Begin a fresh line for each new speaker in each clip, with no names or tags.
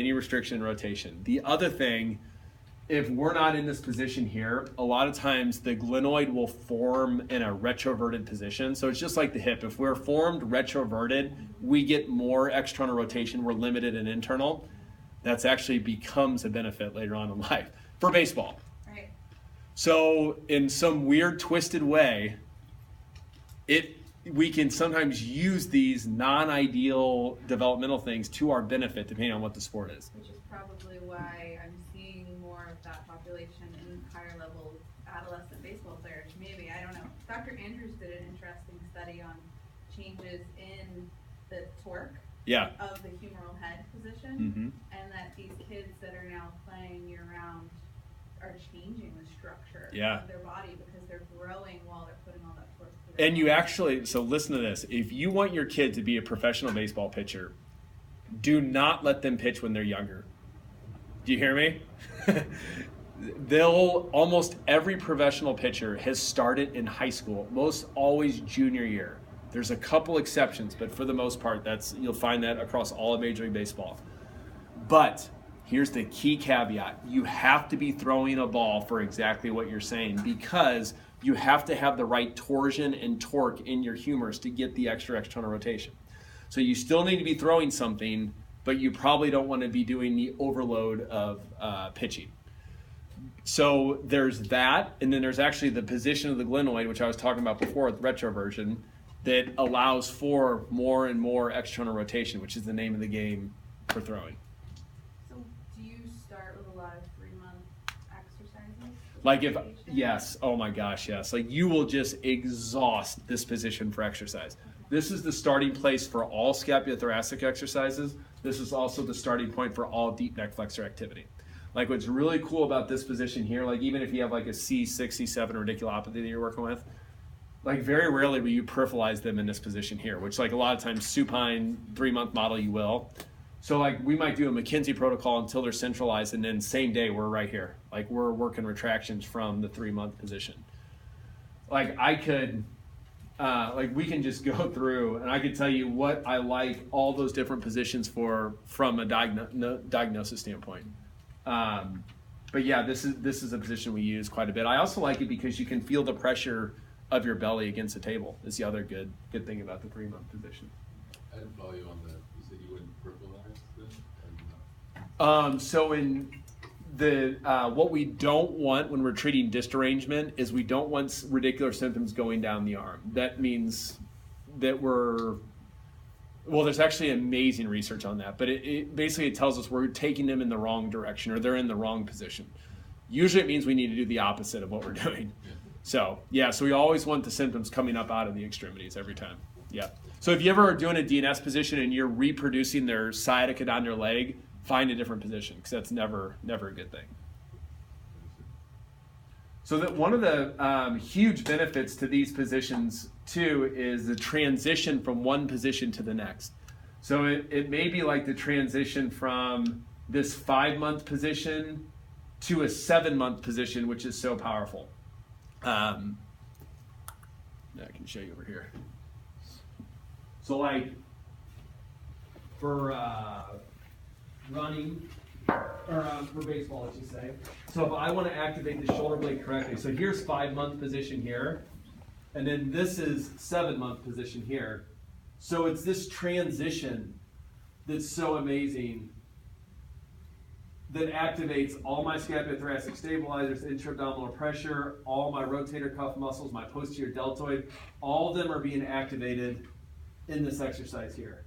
any restriction in rotation. The other thing, if we're not in this position here, a lot of times the glenoid will form in a retroverted position. So it's just like the hip. If we're formed retroverted, we get more external rotation. We're limited in internal. That's actually becomes a benefit later on in life for baseball.
Right.
So in some weird twisted way, we can sometimes use these non-ideal developmental things to our benefit depending on what the sport is.
Which is probably why I'm seeing more of that population in higher level adolescent baseball players. Maybe, I don't know. Dr. Andrews did an interesting study on changes in the torque of the humeral head position, and that these kids that are now playing year round are changing the structure of their body because they're growing while they're putting all that torque through their
And you actually, so listen to this, if you want your kid to be a professional baseball pitcher, do not let them pitch when they're younger. Do you hear me? Almost every professional pitcher has started in high school, most always junior year. There's a couple exceptions, but for the most part, you'll find that across all of Major League Baseball. But here's the key caveat. You have to be throwing a ball for exactly what you're saying, because you have to have the right torsion and torque in your humerus to get the extra external rotation. So you still need to be throwing something, but you probably don't want to be doing the overload of pitching. So there's that, and then there's actually the position of the glenoid, which I was talking about before with retroversion, that allows for more and more external rotation, which is the name of the game for throwing.
So do you start with a lot of 3-month exercises?
Like yes, oh my gosh, yes. Like you will just exhaust this position for exercise. This is the starting place for all scapulothoracic exercises. This is also the starting point for all deep neck flexor activity. Like what's really cool about this position here, like even if you have like a C6, C7 radiculopathy that you're working with, like very rarely will you peripheralize them in this position here, which like a lot of times supine 3-month model you will. So like we might do a McKenzie protocol until they're centralized, and then same day we're right here. Like we're working retractions from the 3-month position. Like I could, like we can just go through and I could tell you what I like all those different positions for from a diagnosis standpoint. But yeah, this is a position we use quite a bit. I also like it because you can feel the pressure of your belly against the table. Is the other good thing about the 3-month position.
I didn't follow you on that. You said you wouldn't peripheralize then?
So in the what we don't want when we're treating disc derangement is we don't want radicular symptoms going down the arm. That means that there's actually amazing research on that, but it basically tells us we're taking them in the wrong direction or they're in the wrong position. Usually it means we need to do the opposite of what we're doing.
Yeah.
So we always want the symptoms coming up out of the extremities every time. Yeah. So if you ever are doing a DNS position and you're reproducing their sciatica down their leg, find a different position because that's never a good thing. So that one of the huge benefits to these positions too is the transition from one position to the next. So it may be like the transition from this 5-month position to a 7-month position, which is so powerful. I can show you over here. So like for running, or for baseball, let's just say. So if I want to activate the shoulder blade correctly, so here's 5-month position here, and then this is 7-month position here. So it's this transition that's so amazing that activates all my scapulothoracic stabilizers, intra-abdominal pressure, all my rotator cuff muscles, my posterior deltoid, all of them are being activated in this exercise here.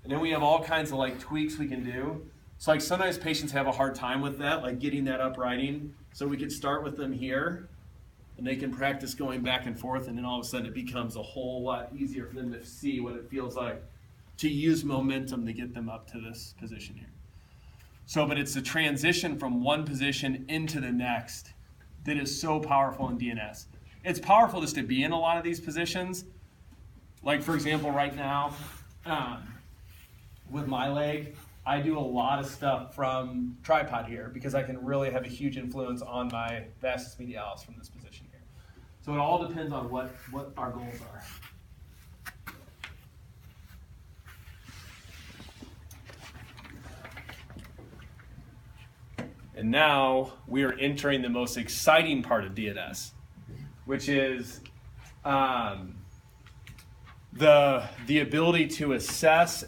And then we have all kinds of like tweaks we can do. So like sometimes patients have a hard time with that, like getting that uprighting. So we could start with them here and they can practice going back and forth, and then all of a sudden it becomes a whole lot easier for them to see what it feels like to use momentum to get them up to this position here. So, but it's a transition from one position into the next that is so powerful in DNS. It's powerful just to be in a lot of these positions. Like for example, right now, with my leg, I do a lot of stuff from tripod here because I can really have a huge influence on my vastus medialis from this position here. So it all depends on what our goals are. And now we are entering the most exciting part of DNS, which is the ability to assess